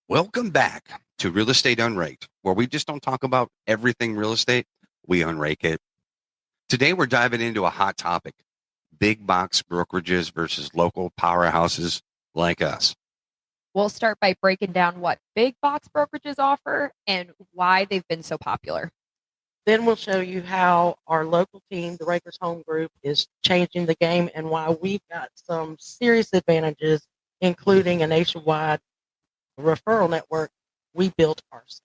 Welcome back to Real Estate UnRaked, where we just don't talk about everything real estate, we unrake it. Today, we're diving into a hot topic, big box brokerages versus local powerhouses like us. We'll start by breaking down what big box brokerages offer and why they've been so popular. Then we'll show you how our local team, the Rakers Home Group, is changing the game and why we've got some serious advantages, including a nationwide referral network we built ourselves.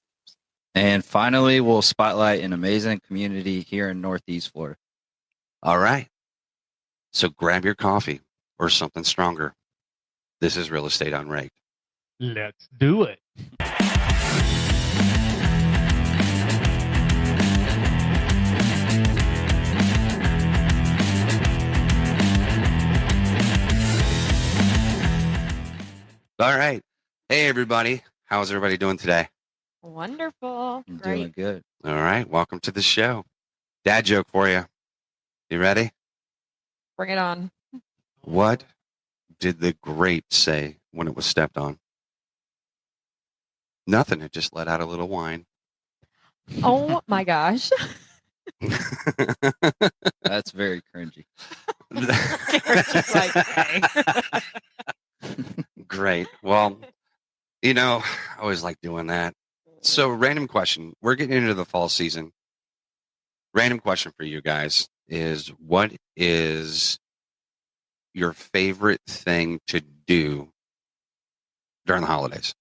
And finally, we'll spotlight an amazing community here in Northeast Florida. All right. So grab your coffee or something stronger. This is Real Estate UnRaked. Let's do it. All right. Hey, everybody. How's everybody doing today? Wonderful. I'm Great. doing good. All right. Welcome to the show. Dad joke for you. You ready? Bring it on. What did the grape say when it was stepped on? Nothing. It just let out a little wine. Oh my gosh. That's very cringy. Just like, hey. Great. Well, I always like doing that. So, random question. We're getting into the fall season. Random question for you guys is, what is your favorite thing to do during the holidays?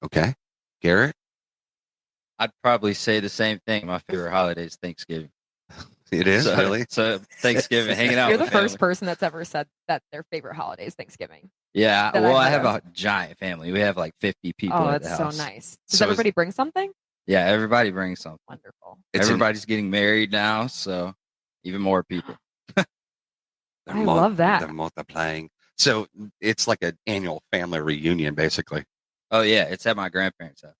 Okay. Garrett? I'd probably say the same thing. My favorite holiday is Thanksgiving. It is, really? So Thanksgiving, hanging out You're with the first family. person that's ever said that their favorite holiday is Thanksgiving. Yeah, that well, I've I have heard a giant family. We have like 50 people Oh, at the that's so house. nice. Does So everybody bring something? Yeah, everybody brings something. Wonderful. Everybody's getting married now, so even more people. I love that. They're multiplying. So it's like an annual family reunion, basically. Oh, yeah, it's at my grandparents' house.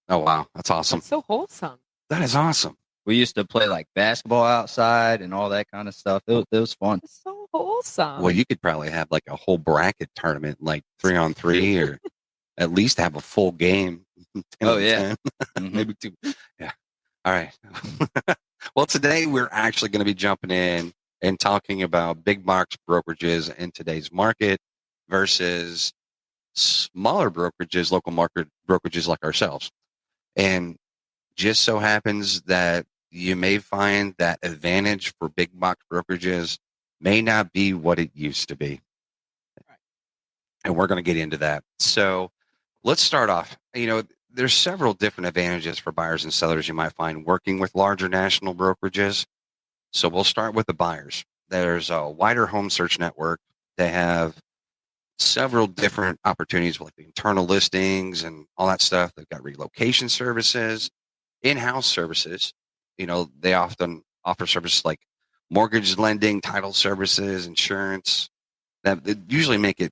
Oh, wow. That's awesome. That's so wholesome. That is awesome. We used to play like basketball outside and all that kind of stuff. It was fun. That's so wholesome. Well, you could probably have like a whole bracket tournament, like 3-on-3, or at least have a full game. 10 Oh, on yeah. 10. Mhm. Maybe 2. Yeah. All right. Well, today we're actually going to be jumping in and talking about big box brokerages in today's market versus smaller brokerages, local market brokerages like ourselves. And just so happens that you may find that advantage for big box brokerages may not be what it used to be. And we're going to get into that. So let's start off. There's several different advantages for buyers and sellers you might find working with larger national brokerages. So we'll start with the buyers. There's a wider home search network. They have several different opportunities with like internal listings and all that stuff. They've got relocation services, in-house services. They often offer services like mortgage lending, title services, insurance. That usually make it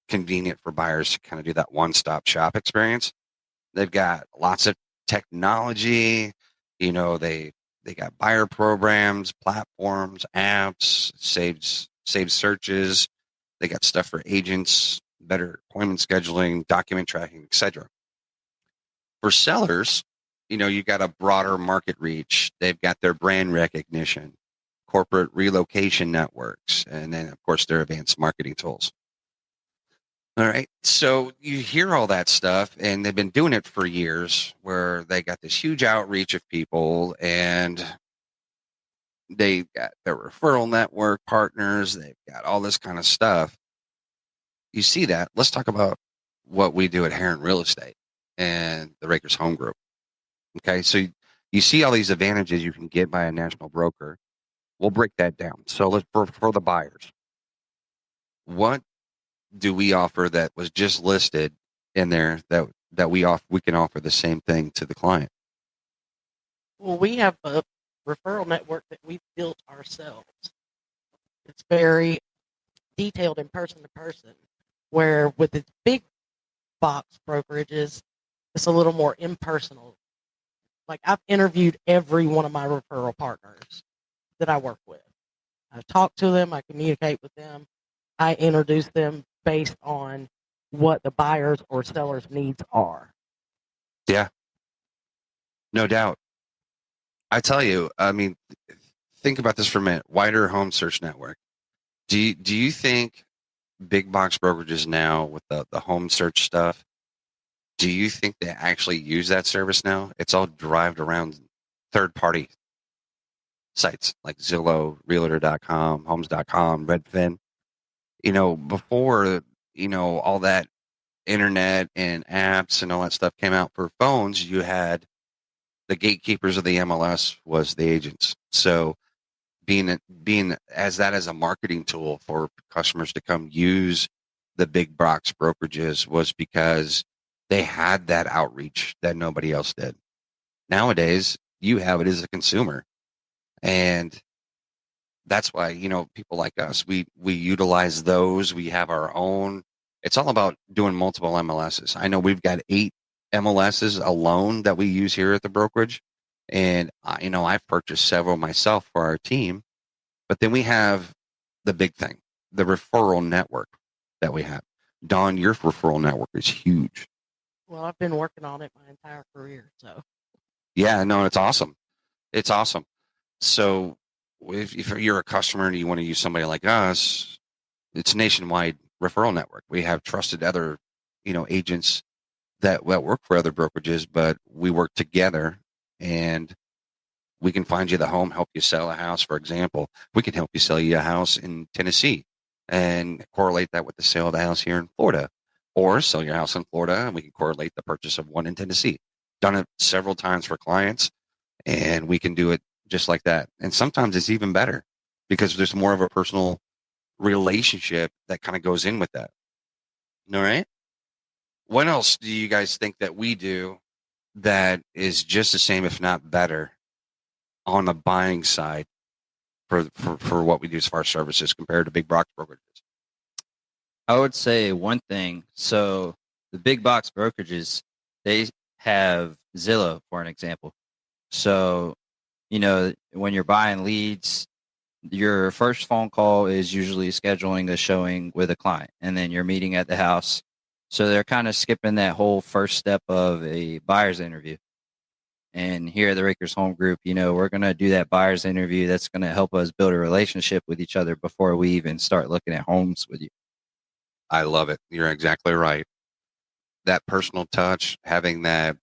convenient for buyers to kind of do that one-stop shop experience. They've got lots of technology. They got buyer programs, platforms, apps, saves searches. They got stuff for agents, better appointment scheduling, document tracking, etc. For sellers, you got a broader market reach. They've got their brand recognition, corporate relocation networks, and then, of course, their advanced marketing tools. All right. So you hear all that stuff, and they've been doing it for years where they got this huge outreach of people, and they got their referral network partners. They've got all this kind of stuff. You see that. Let's talk about what we do at Heron Real Estate and the Rakers Home Group. Okay. So you see all these advantages you can get by a national broker. We'll break that down. So let's for the buyers. What do we offer that was just listed in there that we can offer the same thing to the client? Well, we have a referral network that we built ourselves. It's very detailed and person to person, where with its big box brokerages, it's a little more impersonal. Like, I've interviewed every one of my referral partners that I work with. I talk to them, I communicate with them, I introduce them based on what the buyers or sellers' needs are. Yeah, no doubt. I tell you, I mean, think about this for a minute. Wider home search network. Do you think big box brokerages now with the home search stuff, do you think they actually use that service now? It's all derived around third party sites like Zillow, Realtor.com, Homes.com, Redfin. Before, all that internet and apps and all that stuff came out for phones, you had the gatekeepers of the MLS was the agents. So being as that as a marketing tool for customers to come use the big box brokerages was because they had that outreach that nobody else did. Nowadays, you have it as a consumer, and that's why people like us we utilize those. We have our own. It's all about doing multiple MLSs. I know we've got 8 MLSs alone that we use here at the brokerage, and I've purchased several myself for our team. But then we have the big thing, the referral network that we have. Don, your referral network is huge. Well, I've been working on it my entire career, so. Yeah, no, it's awesome. It's awesome. So if you're a customer and you want to use somebody like us, it's a nationwide referral network. We have trusted other, agents that work for other brokerages, but we work together, and we can find you the home, help you sell a house. For example, we can help you sell you a house in Tennessee and correlate that with the sale of the house here in Florida, or sell your house in Florida and we can correlate the purchase of one in Tennessee. Done it several times for clients, and we can do it just like that. And sometimes it's even better because there's more of a personal relationship that kind of goes in with that. All right. What else do you guys think that we do that is just the same, if not better, on the buying side for what we do as far as services compared to big box brokerages? I would say one thing. So the big box brokerages, they have Zillow, for an example. So, when you're buying leads, your first phone call is usually scheduling a showing with a client, and then you're meeting at the house. So they're kind of skipping that whole first step of a buyer's interview. And here at the Rakers Home Group, we're going to do that buyer's interview. That's going to help us build a relationship with each other before we even start looking at homes with you. I love it. You're exactly right. That personal touch, having that,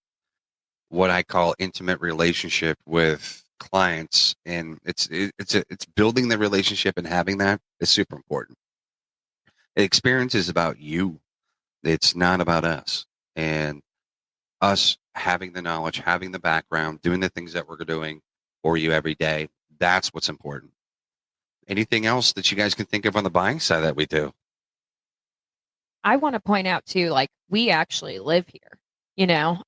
what I call intimate relationship with clients, and it's building the relationship, and having that is super important. The experience is about you. It's not about us. And us having the knowledge, having the background, doing the things that we're doing for you every day. That's what's important. Anything else that you guys can think of on the buying side that we do? I want to point out too, like, we actually live here.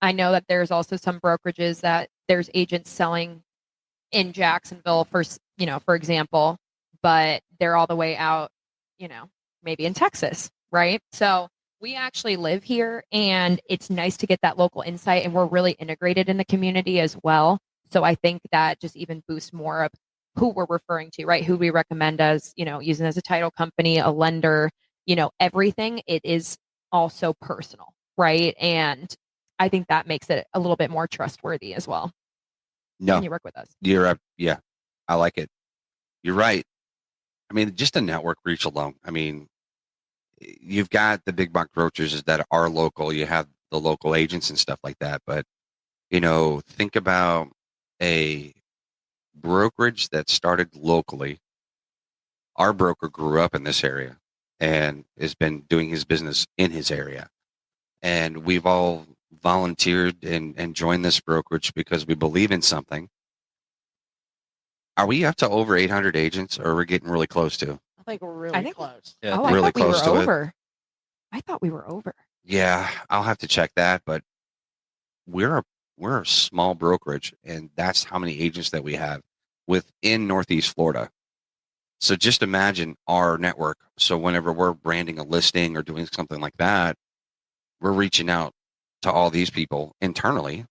I know that there's also some brokerages that there's agents selling in Jacksonville for example, but they're all the way out, maybe in Texas, right? So we actually live here, and it's nice to get that local insight, and we're really integrated in the community as well. So I think that just even boosts more of who we're referring to, right? Who we recommend as, using as a title company, a lender, everything. It is also personal, right? And I think that makes it a little bit more trustworthy as well. No, when you work with us. Yeah, I like it. You're right. I mean, just a network reach alone. I mean, you've got the big box brokerages that are local. You have the local agents and stuff like that. But, think about a brokerage that started locally. Our broker grew up in this area and has been doing his business in his area. And we've all volunteered and joined this brokerage because we believe in something. Are we up to over 800 agents, or are we getting really close to? I think we're really close. Yeah, I really thought we close were to it. over. I thought we were over. Yeah, I'll have to check that, but we're a small brokerage, and that's how many agents that we have within Northeast Florida. So just imagine our network. So whenever we're branding a listing or doing something like that, we're reaching out to all these people internally.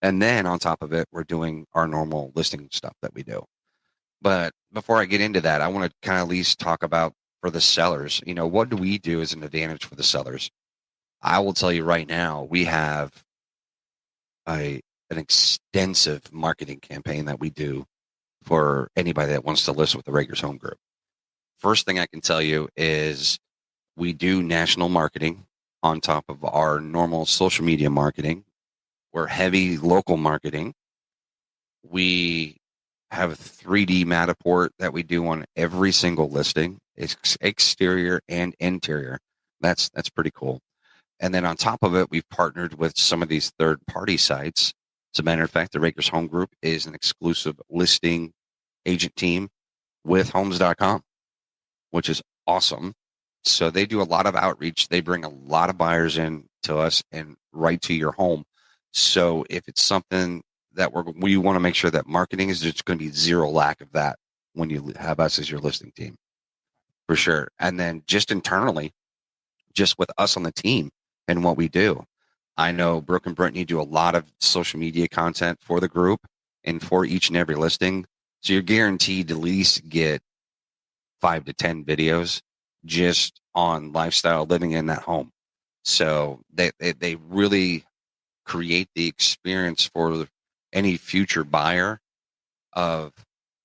And then on top of it, we're doing our normal listing stuff that we do. But before I get into that, I want to kind of at least talk about for the sellers, what do we do as an advantage for the sellers? I will tell you right now, we have an extensive marketing campaign that we do for anybody that wants to list with the Rakers Home Group. First thing I can tell you is we do national marketing on top of our normal social media marketing. We're heavy local marketing. We have a 3D Matterport that we do on every single listing. It's exterior and interior. That's pretty cool. And then on top of it, we've partnered with some of these third-party sites. As a matter of fact, the Rakers Home Group is an exclusive listing agent team with Homes.com, which is awesome. So they do a lot of outreach. They bring a lot of buyers in to us and right to your home. So if it's something that we want to make sure that marketing is, there's going to be zero lack of that when you have us as your listing team, for sure. And then just internally, just with us on the team and what we do, I know Brooke and Brittany do a lot of social media content for the group and for each and every listing. So you're guaranteed to at least get 5 to 10 videos just on lifestyle living in that home. So they really create the experience for any future buyer of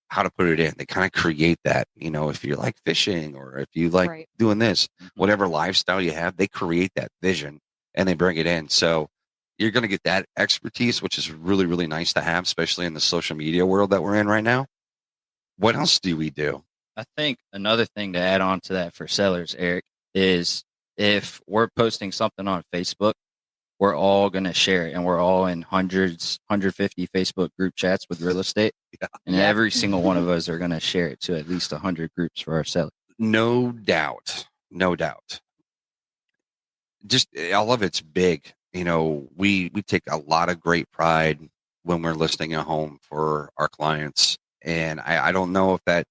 how to put it in. They kind of create that, if you like fishing or if you like Right. doing this, whatever lifestyle you have, they create that vision and they bring it in. So you're going to get that expertise, which is really, really nice to have, especially in the social media world that we're in right now. What else do we do? I think another thing to add on to that for sellers, Eric, is if we're posting something on Facebook, we're all going to share it, and we're all in 150 Facebook group chats with real estate. Yeah. And every single one of us are going to share it to at least 100 groups for our sellers. No doubt. No doubt. Just all of it's big. We take a lot of great pride when we're listing a home for our clients. And I don't know if that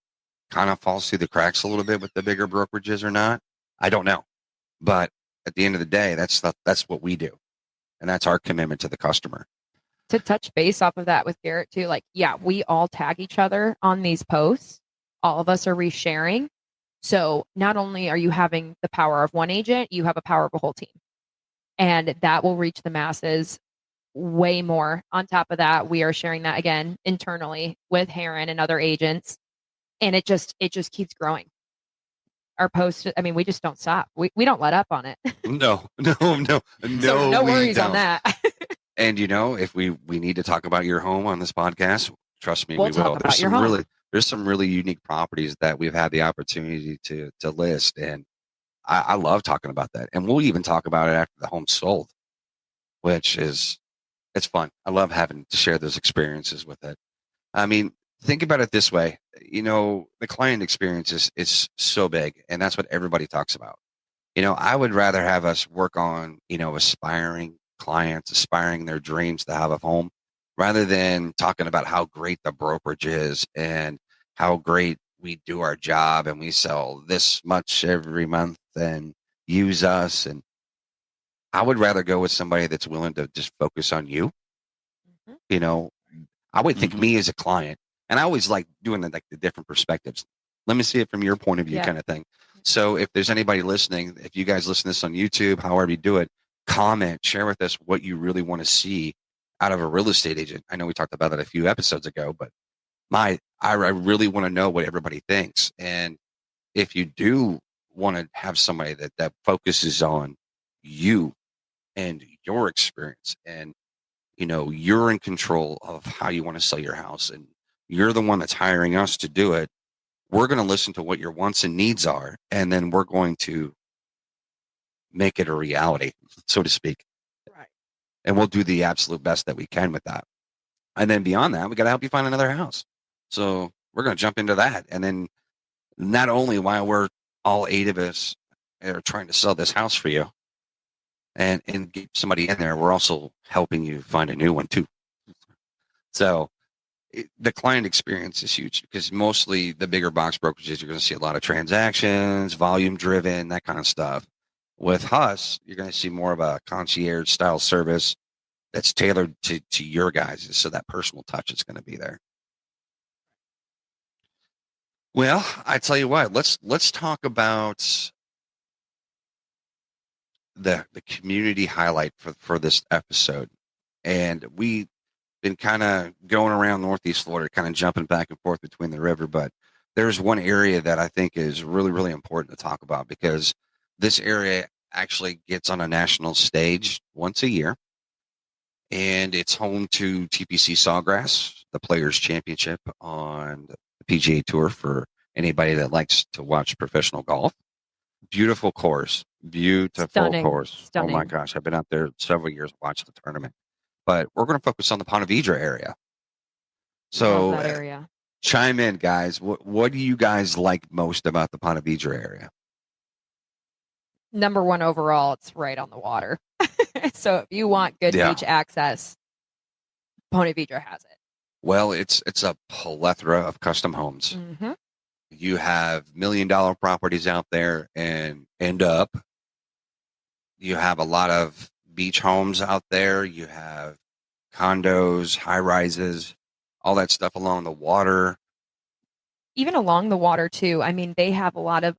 kind of falls through the cracks a little bit with the bigger brokerages or not. I don't know. But at the end of the day, that's what we do. And that's our commitment to the customer. To touch base off of that with Garrett too, we all tag each other on these posts. All of us are resharing. So not only are you having the power of one agent, you have a power of a whole team. And that will reach the masses way more. On top of that, we are sharing that again internally with Heron and other agents. And it just keeps growing. Our posts, we just don't stop. We don't let up on it. No. So no worries on that. And if we need to talk about your home on this podcast, trust me, We'll we talk will. about your home. There's some really unique properties that we've had the opportunity to list, and I love talking about that. And we'll even talk about it after the home's sold, which is it's fun. I love having to share those experiences with it. Think about it this way. The client experience is so big, and that's what everybody talks about. I would rather have us work on, aspiring clients, aspiring their dreams to have a home, rather than talking about how great the brokerage is and how great we do our job and we sell this much every month and use us. And I would rather go with somebody that's willing to just focus on you. Mhm. I would think me as a client, and I always like doing the different perspectives. Let me see it from your point of view, kind of thing. So if there's anybody listening, if you guys listen to this on YouTube, however you do it, comment, share with us what you really want to see out of a real estate agent. I know we talked about that a few episodes ago, but I really want to know what everybody thinks. And if you do want to have somebody that focuses on you and your experience, and you're in control of how you want to sell your house, and you're the one that's hiring us to do it, we're going to listen to what your wants and needs are, and then we're going to make it a reality, so to speak. Right. And we'll do the absolute best that we can with that. And then beyond that, we got to help you find another house. So we're going to jump into that. And then not only while we're all 8 of us are trying to sell this house for you and get somebody in there, we're also helping you find a new one too. So the client experience is huge, because mostly the bigger box brokerages, you're going to see a lot of transactions, volume driven, that kind of stuff. With us, you're going to see more of a concierge style service that's tailored to your guys. So that personal touch is going to be there. Well, I tell you what, let's talk about the community highlight for this episode. And we've been kind of going around Northeast Florida, kind of jumping back and forth between the river. But there's one area that I think is really, really important to talk about, because this area actually gets on a national stage once a year. And it's home to TPC Sawgrass, the Players Championship on the PGA Tour, for anybody that likes to watch professional golf. Beautiful course. Beautiful Stunning. course. Oh my Stunning. gosh. I've been out there several years watching the tournament. But we're going to focus on the Ponte Vedra area. So Love that area. chime in, guys. What do you guys like most about the Ponte Vedra area? Number one overall, it's right on the water. So if you want good Yeah. beach access, Ponte Vedra has it. Well, it's a plethora of custom homes. Mm-hmm. You have $1 million properties out there and end up. You have a lot of beach homes out there. You have condos, high rises, all that stuff along the water. Even along the water too. I mean, they have a lot of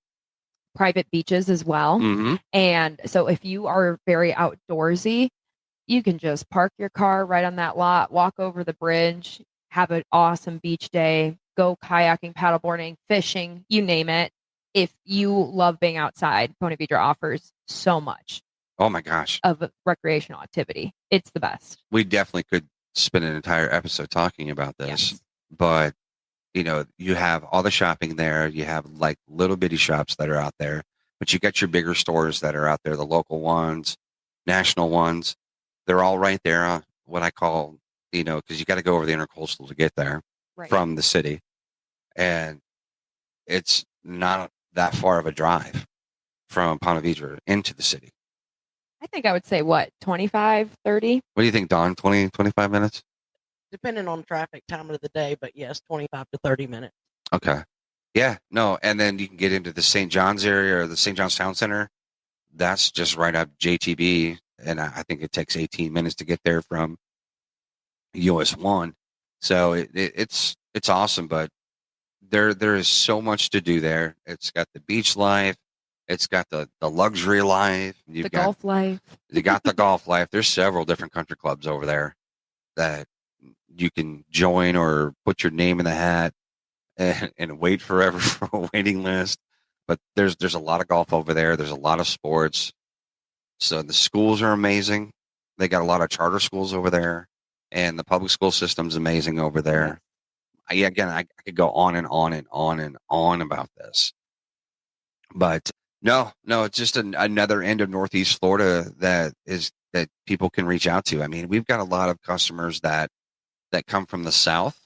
private beaches as well. Mm-hmm. And so if you are very outdoorsy, you can just park your car right on that lot, walk over the bridge, have an awesome beach day, go kayaking, paddleboarding, fishing, you name it. If you love being outside, Ponte Vedra offers so much Oh my gosh. of recreational activity. It's the best. We definitely could spend an entire episode talking about this. Yes. But, you have all the shopping there. You have like little bitty shops that are out there, but you got your bigger stores that are out there, the local ones, national ones. They're all right there on what I call, because you got to go over the intercoastal to get there Right. from the city. And it's not that far of a drive from Ponte Vedra into the city. I think I would say what, 25, 30? What do you think, Don? 20, 25 minutes? Depending on traffic, time of the day, but yes, 25 to 30 minutes. Okay. Yeah, no. And then you can get into the St. Johns area or the St. Johns Town Center. That's just right up JTB. And I think it takes 18 minutes to get there from US 1. So it's awesome, but there is so much to do there. It's got the beach life. It's got the luxury life. The golf life. You got the golf life. There's several different country clubs over there that you can join or put your name in the hat and wait forever for a waiting list. But there's a lot of golf over there. There's a lot of sports. So the schools are amazing. They got a lot of charter schools over there, and the public school system's amazing over there. I could go on and on and on and on about this. But no, it's just another end of Northeast Florida that people can reach out to. I mean, we've got a lot of customers that come from the South,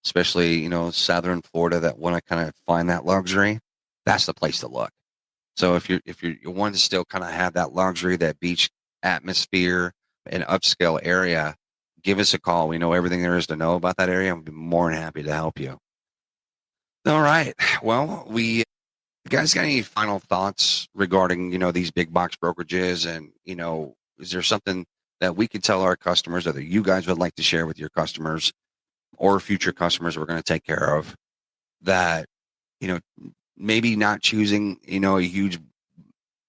especially, Southern Florida, that want to kind of find that luxury. That's the place to look. So if you want to still kind of have that luxury, that beach atmosphere, an upscale area, give us a call. We know everything there is to know about that area. We'll be more than happy to help you. All right. Well, you guys got any final thoughts regarding, these big box brokerages? And, is there something that we could tell our customers, or that you guys would like to share with your customers or future customers we're going to take care of, that, maybe not choosing, a huge,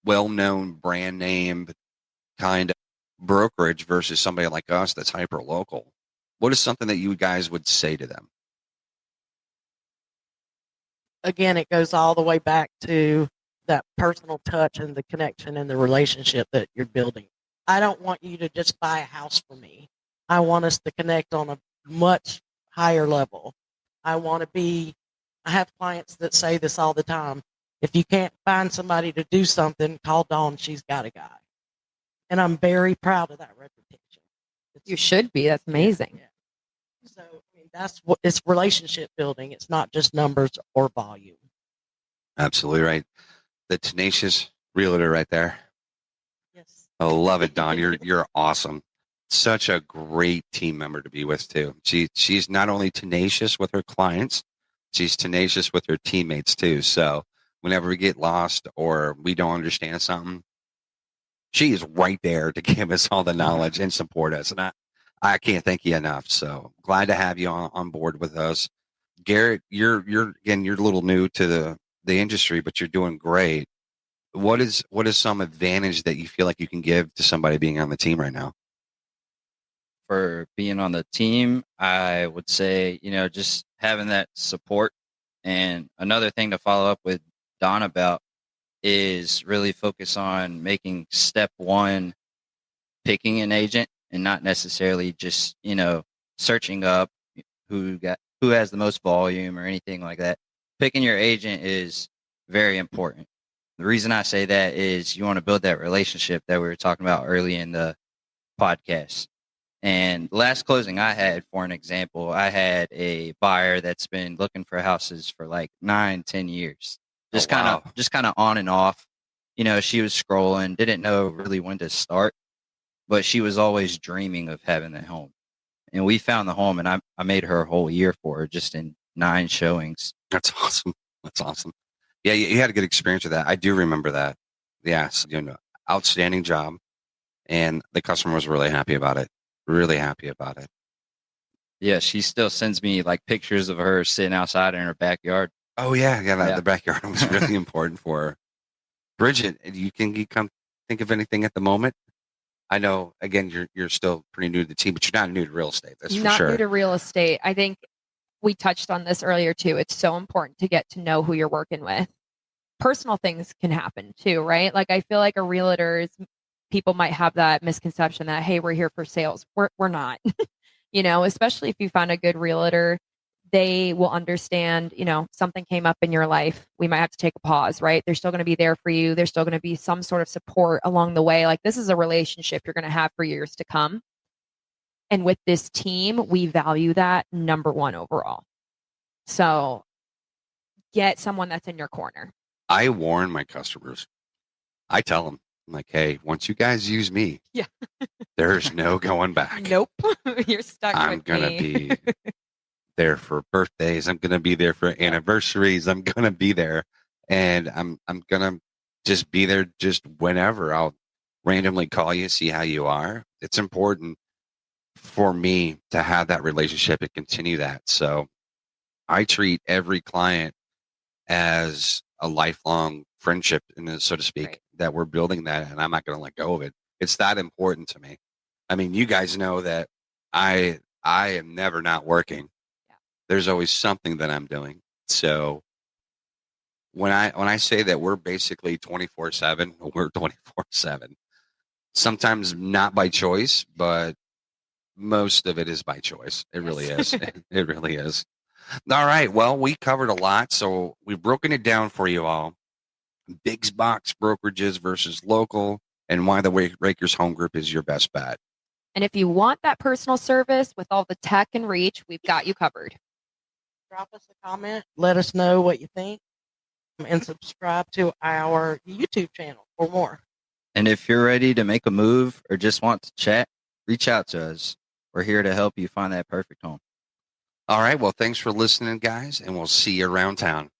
well-known brand name kind of brokerage versus somebody like us that's hyper local? What is something that you guys would say to them? Again, it goes all the way back to that personal touch and the connection and the relationship that you're building. I don't want you to just buy a house for me. I want us to connect on a much higher level. I have clients that say this all the time. If you can't find somebody to do something, call Dawn. She's got a guy. And I'm very proud of that reputation. You should be. That's amazing. Yeah. So, that's what it's relationship building. It's not just numbers or volume. Absolutely right. The tenacious realtor right there. Yes. I love it, Don. You're awesome. Such a great team member to be with too. She's not only tenacious with her clients, she's tenacious with her teammates too. So whenever we get lost or we don't understand something, she is right there to give us all the knowledge and support us. And I can't thank you enough. So glad to have you on board with us. Garrett, you're a little new to the industry, but you're doing great. what is some advantage that you feel like you can give to somebody being on the team right now? For being on the team, I would say, just having that support. And another thing to follow up with Don about is really focus on making step one, picking an agent, and not necessarily just, searching up who has the most volume or anything like that. Picking your agent is very important. The reason I say that is you want to build that relationship that we were talking about early in the podcast. And last closing I had, for an example, I had a buyer that's been looking for houses for like 9-10 years. Just kind of on and off. She was scrolling, didn't know really when to start, but she was always dreaming of having that home. And we found the home, and I made her a whole year for her just in 9 showings. That's awesome. That's awesome. Yeah, you had a good experience with that. I do remember that. Yes, outstanding job. And the customer was really happy about it. Really happy about it. Yeah, she still sends me like pictures of her sitting outside in her backyard. Oh yeah. The backyard was really important for her. Bridget, you come think of anything at the moment? I know, again, you're still pretty new to the team, but you're not new to real estate. That's for sure. Not new to real estate. I think we touched on this earlier too. It's so important to get to know who you're working with. Personal things can happen too, right? Like I feel like a realtor people might have that misconception that, hey, we're here for sales. We're not, especially if you find a good realtor, they will understand, something came up in your life. We might have to take a pause, right? They're still going to be there for you. There's still going to be some sort of support along the way. Like this is a relationship you're going to have for years to come. And with this team, we value that number one overall. So get someone that's in your corner. I warn my customers. I tell them, I'm like, hey, once you guys use me, yeah, there's no going back. Nope. You're stuck I'm going to be there for birthdays. I'm going to be there for anniversaries. I'm going to be there. And I'm going to just be there just whenever. I'll randomly call you, see how you are. It's important for me to have that relationship and continue that. So I treat every client as a lifelong friendship, so to speak, right, that we're building that, and I'm not going to let go of it. It's that important to me. I mean, you guys know that I am never not working. Yeah. There's always something that I'm doing. So when I say that we're basically 24/7, we're 24/7. Sometimes not by choice, but most of it is by choice. It really is. It really is. All right. Well, we covered a lot, so we've broken it down for you all. Big box brokerages versus local, and why the Rakers Home Group is your best bet. And if you want that personal service with all the tech and reach, we've got you covered. Drop us a comment. Let us know what you think. And subscribe to our YouTube channel for more. And if you're ready to make a move or just want to chat, reach out to us. We're here to help you find that perfect home. All right. Well, thanks for listening, guys, and we'll see you around town.